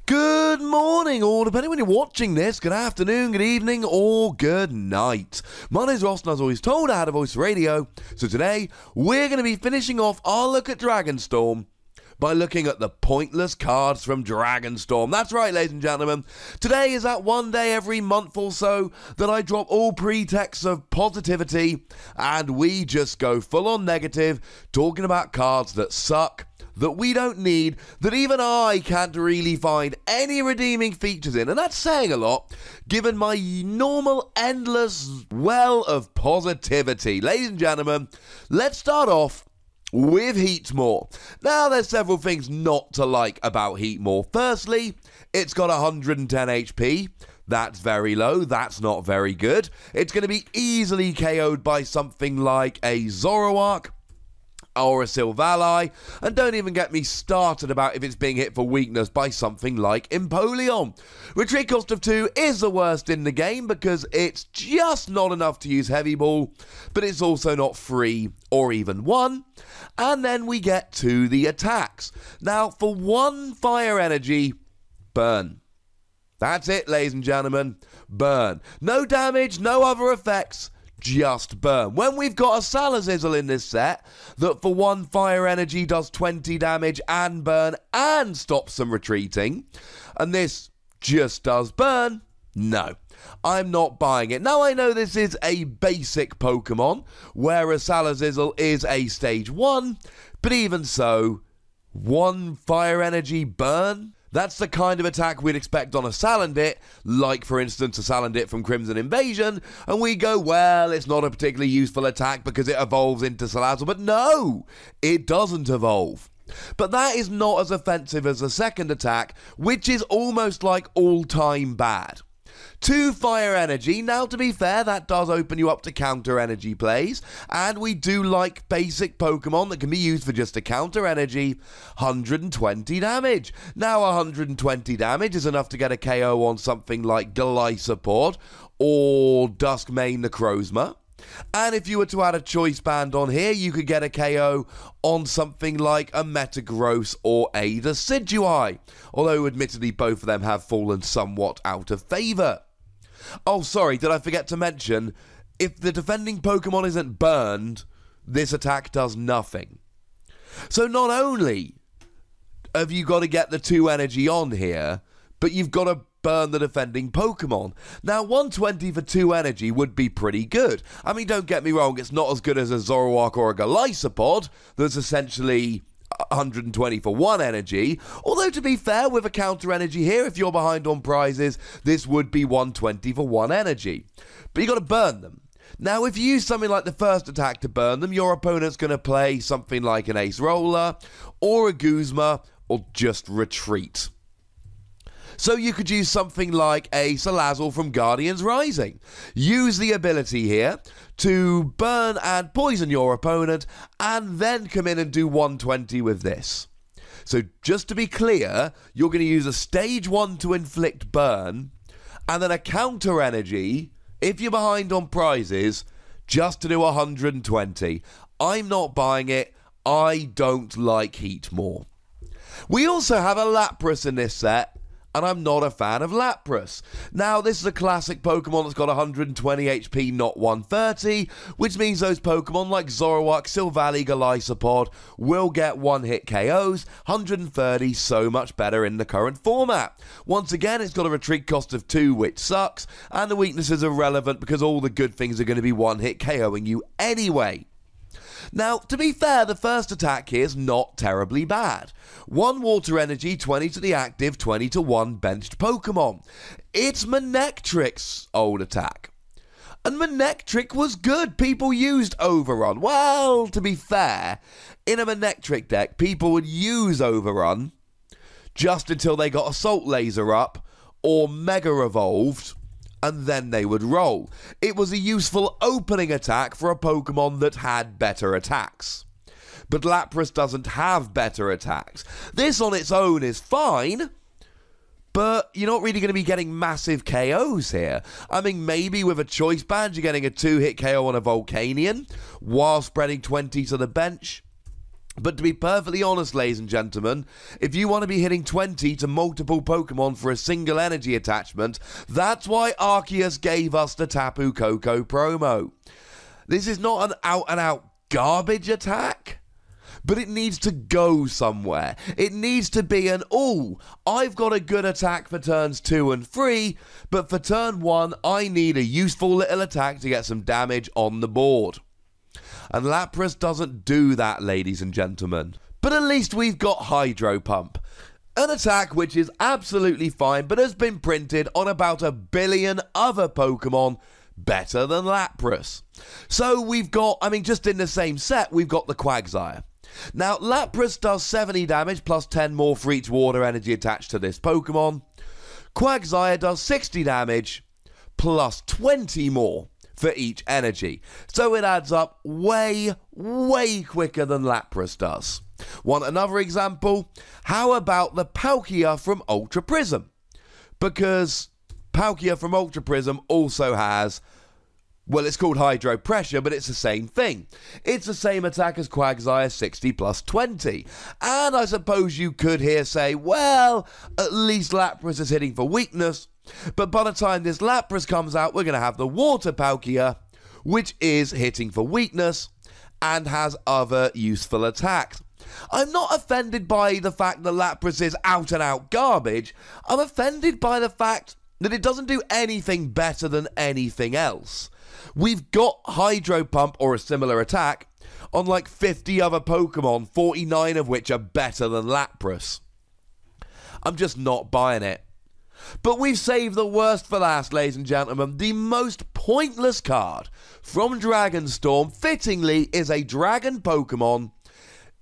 Good morning, or depending when you're watching this, good afternoon, good evening, or good night. My name's Ross, and as always told, I had a voice radio. So today, we're going to be finishing off our look at Dragonstorm by looking at the pointless cards from Dragonstorm. That's right, ladies and gentlemen. Today is that one day every month or so that I drop all pretexts of positivity, and we just go full on negative, talking about cards that suck, that we don't need, that even I can't really find any redeeming features in. And that's saying a lot, given my normal endless well of positivity. Ladies and gentlemen, let's start off with Heatmor. Now, there's several things not to like about Heatmor. Firstly, it's got 110 HP. That's very low. That's not very good. It's going to be easily KO'd by something like a Zoroark or a Silvally, and don't even get me started about if it's being hit for weakness by something like Empoleon. Retreat cost of 2 is the worst in the game because it's just not enough to use Heavy Ball, but it's also not free or even 1. And then we get to the attacks. Now, for 1 fire energy, burn. That's it, ladies and gentlemen. Burn. No damage, no other effects. Just burn. When we've got a Salazzle in this set that for 1 fire energy does 20 damage and burn and stops them retreating, and this just does burn, no, I'm not buying it. Now, I know this is a basic Pokemon where a Salazzle is a stage 1, but even so, 1 fire energy burn? That's the kind of attack we'd expect on a Salandit, like, for instance, a Salandit from Crimson Invasion, and we go, well, it's not a particularly useful attack because it evolves into Salazzle, but no, it doesn't evolve. But that is not as offensive as the second attack, which is almost like all-time bad. 2 fire energy. Now, to be fair, that does open you up to counter energy plays, and we do like basic Pokemon that can be used for just a counter energy. 120 damage. Now, 120 damage is enough to get a KO on something like Golisopod or Duskmane Necrozma. And if you were to add a choice band on here, you could get a KO on something like a Metagross or a Decidueye, although admittedly both of them have fallen somewhat out of favour. Oh, sorry, did I forget to mention, if the defending Pokemon isn't burned, this attack does nothing. So not only have you got to get the 2 energy on here, but you've got to burn the defending Pokemon. Now, 120 for 2 energy would be pretty good. I mean, don't get me wrong, it's not as good as a Zoroark or a Golisopod that's essentially 120 for 1 energy, although to be fair, with a counter energy here, if you're behind on prizes, this would be 120 for 1 energy. But you got to burn them. Now, if you use something like the first attack to burn them, your opponent's going to play something like an Ace Roller, or a Guzma, or just retreat. So you could use something like a Salazzle from Guardians Rising. Use the ability here to burn and poison your opponent, and then come in and do 120 with this. So just to be clear, you're going to use a stage 1 to inflict burn, and then a counter energy, if you're behind on prizes, just to do 120. I'm not buying it. I don't like Heatmor. We also have a Lapras in this set, and I'm not a fan of Lapras. Now, this is a classic Pokemon that's got 120 HP, not 130, which means those Pokemon like Zoroark, Silvally, Golisopod will get one-hit KOs, 130, so much better in the current format. Once again, it's got a retreat cost of 2, which sucks, and the weaknesses are relevant because all the good things are going to be one-hit KOing you anyway. Now, to be fair, the first attack here is not terribly bad. 1 water energy, 20 to the active, 20 to 1 benched Pokemon. It's Manectric's old attack. And Manectric was good. People used Overrun. Well, to be fair, in a Manectric deck, people would use Overrun just until they got Assault Laser up or Mega Evolved, and then they would roll. It was a useful opening attack for a Pokemon that had better attacks. But Lapras doesn't have better attacks. This on its own is fine, but you're not really going to be getting massive KOs here. I mean, maybe with a choice band, you're getting a 2-hit KO on a Volcanion while spreading 20 to the bench. But to be perfectly honest, ladies and gentlemen, if you want to be hitting 20 to multiple Pokemon for a single energy attachment, that's why Arceus gave us the Tapu Koko promo. This is not an out-and-out garbage attack, but it needs to go somewhere. It needs to be an, I've got a good attack for turns 2 and 3, but for turn 1, I need a useful little attack to get some damage on the board. And Lapras doesn't do that, ladies and gentlemen. But at least we've got Hydro Pump. An attack which is absolutely fine, but has been printed on about 1 billion other Pokemon better than Lapras. So we've got, just in the same set, we've got the Quagsire. Now, Lapras does 70 damage plus 10 more for each water energy attached to this Pokemon. Quagsire does 60 damage plus 20 more for each energy. So it adds up way, way quicker than Lapras does. Want another example? How about the Palkia from Ultra Prism? Because Palkia from Ultra Prism also has, well, it's called Hydro Pressure, but it's the same thing. It's the same attack as Quagsire, 60 plus 20. And I suppose you could here say, well, at least Lapras is hitting for weakness. But by the time this Lapras comes out, we're going to have the Water Palkia, which is hitting for weakness and has other useful attacks. I'm not offended by the fact that Lapras is out-and-out garbage. I'm offended by the fact that it doesn't do anything better than anything else. We've got Hydro Pump or a similar attack on like 50 other Pokemon, 49 of which are better than Lapras. I'm just not buying it. But we've saved the worst for last, ladies and gentlemen. The most pointless card from Dragonstorm, fittingly, is a dragon Pokemon.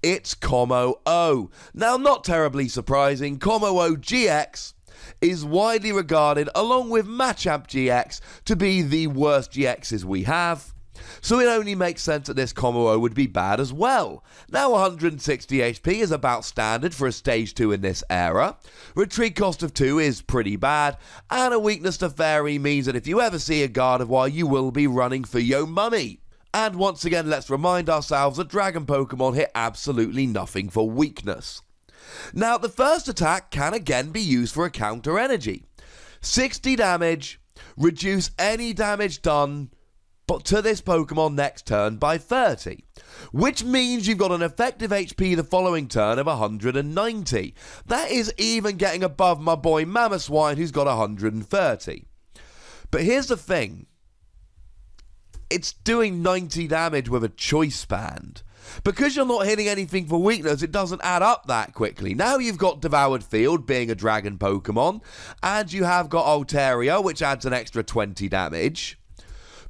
It's Kommo-o. Now, not terribly surprising, Kommo-o GX is widely regarded, along with Machamp GX, to be the worst GXs we have. So it only makes sense that this Kommo-o would be bad as well. Now 160 HP is about standard for a stage 2 in this era. Retreat cost of 2 is pretty bad, and a weakness to Fairy means that if you ever see a Gardevoir, you will be running for your money. And once again, let's remind ourselves that Dragon Pokemon hit absolutely nothing for weakness. Now the first attack can again be used for a counter energy. 60 damage, reduce any damage done but to this Pokemon next turn by 30, which means you've got an effective HP the following turn of 190. That is even getting above my boy Mamoswine, who's got 130. But here's the thing. It's doing 90 damage with a Choice Band. Because you're not hitting anything for weakness, it doesn't add up that quickly. Now you've got Devoured Field, being a dragon Pokemon, and you have got Altaria, which adds an extra 20 damage.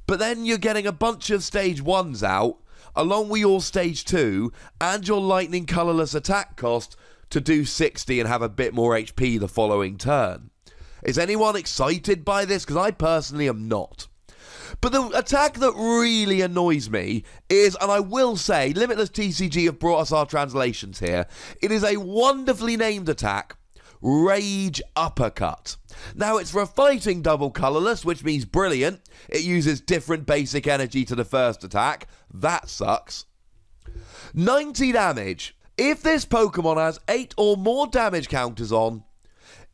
But then you're getting a bunch of stage 1s out, along with your stage 2, and your lightning colourless attack cost to do 60 and have a bit more HP the following turn. Is anyone excited by this? Because I personally am not. But the attack that really annoys me is, and I will say, Limitless TCG have brought us our translations here, it is a wonderfully named attack, Rage Uppercut. Now, it's for a fighting double colourless, which means brilliant. It uses different basic energy to the first attack. That sucks. 90 damage. If this Pokemon has 8 or more damage counters on,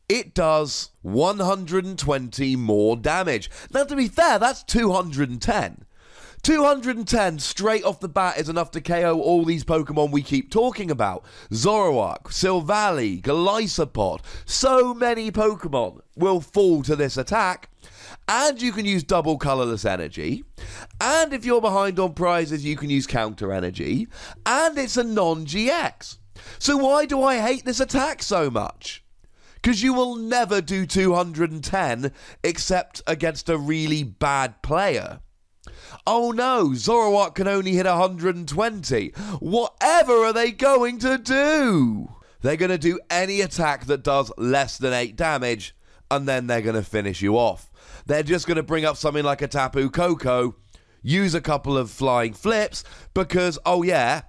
it does 120 more damage. Now, to be fair, that's 210. 210 straight off the bat is enough to KO all these Pokemon we keep talking about. Zoroark, Silvally, Golisopod. So many Pokemon will fall to this attack. And you can use double colourless energy. And if you're behind on prizes, you can use counter energy. And it's a non-GX. So why do I hate this attack so much? Because you will never do 210 except against a really bad player. Oh no, Zoroark can only hit 120. Whatever are they going to do? They're going to do any attack that does less than 8 damage, and then they're going to finish you off. They're just going to bring up something like a Tapu Koko, use a couple of flying flips, because, oh yeah,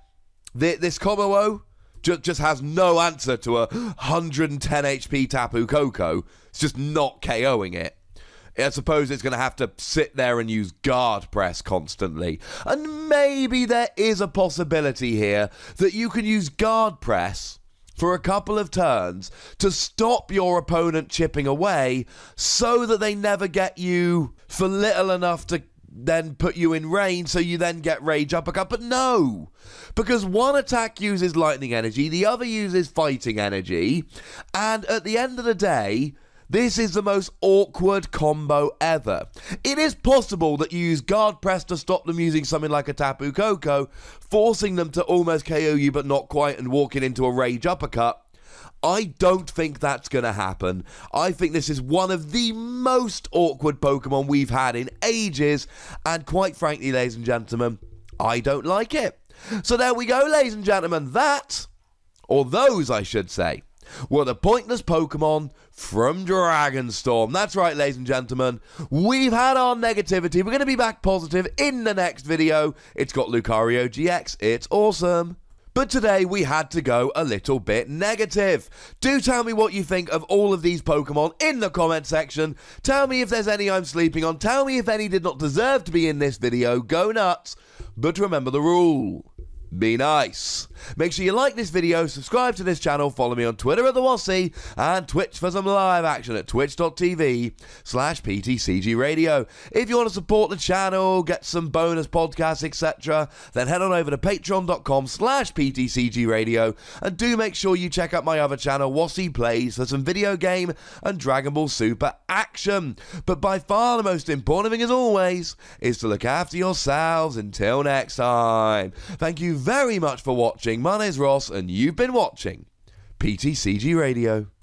this Kommo-o just has no answer to a 110 HP Tapu Koko. It's just not KOing it. I suppose it's going to have to sit there and use guard press constantly. And maybe there is a possibility here that you can use guard press for a couple of turns to stop your opponent chipping away so that they never get you for little enough to then put you in range, so you then get rage uppercut. But no, because one attack uses lightning energy, the other uses fighting energy, and at the end of the day, this is the most awkward combo ever. It is possible that you use guard press to stop them using something like a Tapu Koko, forcing them to almost KO you but not quite and walking into a rage uppercut. I don't think that's going to happen. I think this is one of the most awkward Pokemon we've had in ages, and quite frankly, ladies and gentlemen, I don't like it. So there we go, ladies and gentlemen. That, or those I should say, were the pointless Pokemon from Dragonstorm. That's right, ladies and gentlemen. We've had our negativity. We're going to be back positive in the next video. It's got Lucario GX. It's awesome. But today we had to go a little bit negative. Do tell me what you think of all of these Pokemon in the comment section. Tell me if there's any I'm sleeping on. Tell me if any did not deserve to be in this video. Go nuts. But remember the rule. Be nice. Make sure you like this video, subscribe to this channel, follow me on Twitter at the Wassy, and Twitch for some live action at twitch.tv/PTCGRadio. If you want to support the channel, get some bonus podcasts, etc., then head on over to patreon.com/PTCGRadio, and do make sure you check out my other channel, Wassy Plays, for some video game and Dragon Ball Super action. But by far the most important thing, as always, is to look after yourselves. Until next time. Thank you very much for watching. My name's Ross, and you've been watching PTCG Radio.